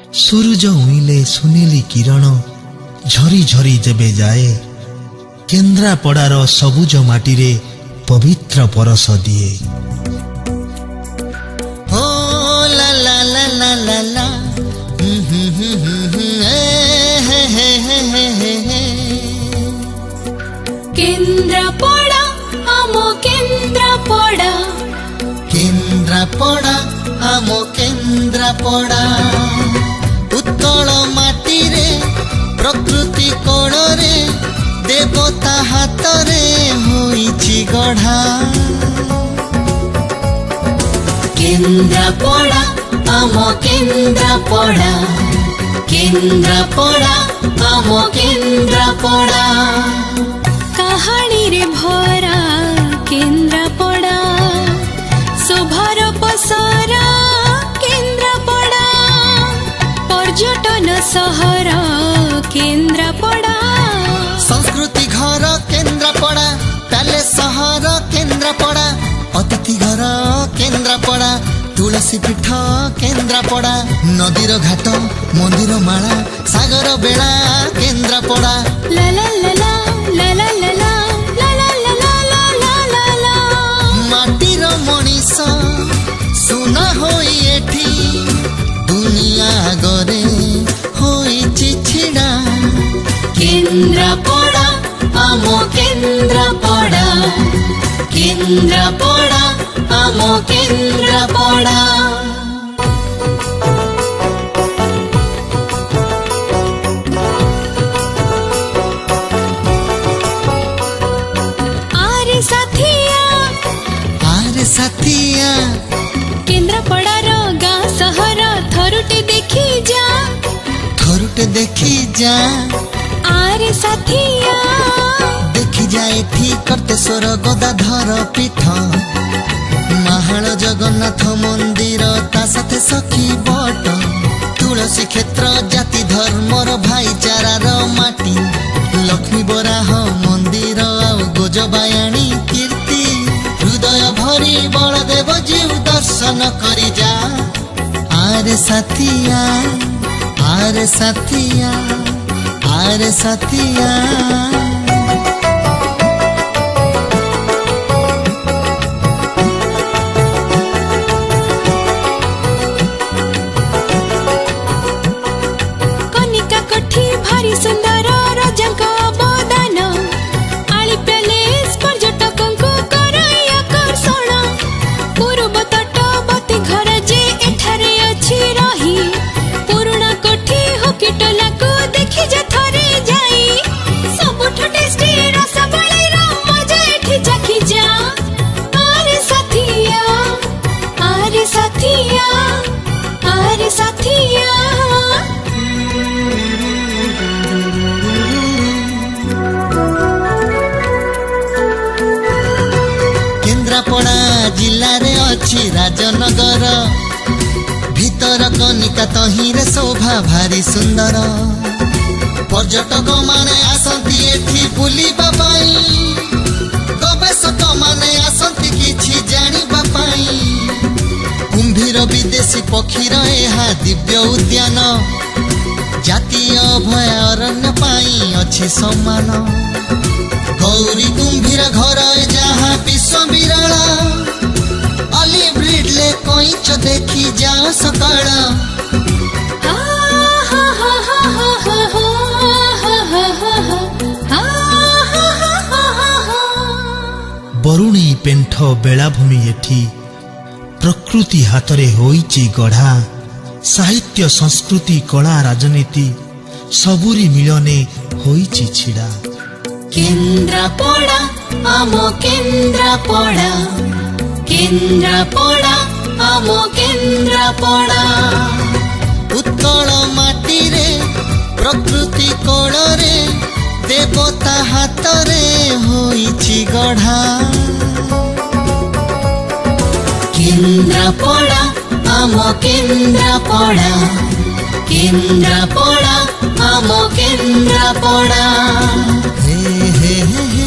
सूरज उइले सुनेली किरण झरी झरी जेबे जाए केन्द्रापड़ार सबुज माटीरे पवित्र परस दिए। हो ला ला ला ला ला ला केन्द्रापड़ा आमो केन्द्रापड़ा केन्द्रापड़ा आमो केन्द्रापड़ा उत्कल माटीरे प्रकृति कोड़रे देवता हातरे होइछि गढ़ा। केन्द्रापड़ा आमो केन्द्रापड़ा केन्द्रापड़ा आमो केन्द्रापड़ा कहानी रे भरा केन्द्रापड़ा शोभार पसरा केन्द्रापड़ा पर्यटन सहर केन्द्रापड़ा संस्कृति घर केन्द्रापड़ा पैलेस सहर केन्द्रापड़ा अतिथि घर केन्द्रापड़ा तुलसी पीठ केन्द्रापड़ा नदीर घाट मंदिर माला सागर बेला केन्द्रापड़ा ला ला ला ला ला ला ला ला ला ला ला ला ला ला ला माटीर मनीष सुना होई एठी दुनिया गरे होइछि छिड़ा। केन्द्रापड़ा आमो केन्द्रापड़ा केन्द्रापड़ा आमो केन्द्रापड़ा आरे साथिया केन्द्रापड़ार गाँ सहर थरुटे देखी जा आरे साथिया देखी जाए ठीक करते स्वर गदाधर पीठ महाल जगन्नाथ मंदिर ता साथे सखी बट तुलसी क्षेत्र जाति धर्मर भाईचारार माटी लक्ष्मी बराह मंदिर गोजबायाणी कीर्ति हृदय भरी बलदेव जीव दर्शन करी जा। आरे साथिया आरे साथिया आरे साथिया कनिका कोठी भारी सुंदर राजांक अवदान आली पैलेस पर्यटकंकु कराई आकर्षण पूर्व तटवर्ती घर जे एठारे अछि रही पुराना कोठी होकिटला को देखि जा थरे जाई सबुठ टेस्टी रसबळीर मजा एठी चाखी जा। आरे साथिया आरे साथिया आरे साथिया केन्द्रापड़ा जिल्ला रे अछि राजनगर भीतर कनिका तहिरे शोभा भारी सुंदर पर्यटक माने आसंती एठी बुलिबा पाई गवेषक माने आसंती किछि जानिबा पाई कुंभीर विदेशी पक्षीर एहा दिव्य उद्यान जातीय अभयारण्य पाई अछि सम्मान गौरी कुंभीर घर जहाँ विश्व विरला अलिव रिडले कईच देखी जा सकाळ। बरुणी पेंठ बेलाभूमि एठी प्रकृति हातरे होइछि गढ़ा साहित्य संस्कृति कला राजनीति सबुरी मिलने होइछि छिड़ा। केन्द्रापड़ा आमो केन्द्रापड़ा केन्द्रापड़ा आमो केन्द्रापड़ा उत्कल माटीरे प्रकृति कोड़रे देवता हातरे होइछि गढ़ा। केन्द्रापड़ा आमो केन्द्रापड़ा केन्द्रापड़ा आमो केन्द्रापड़ा हे हे हे हे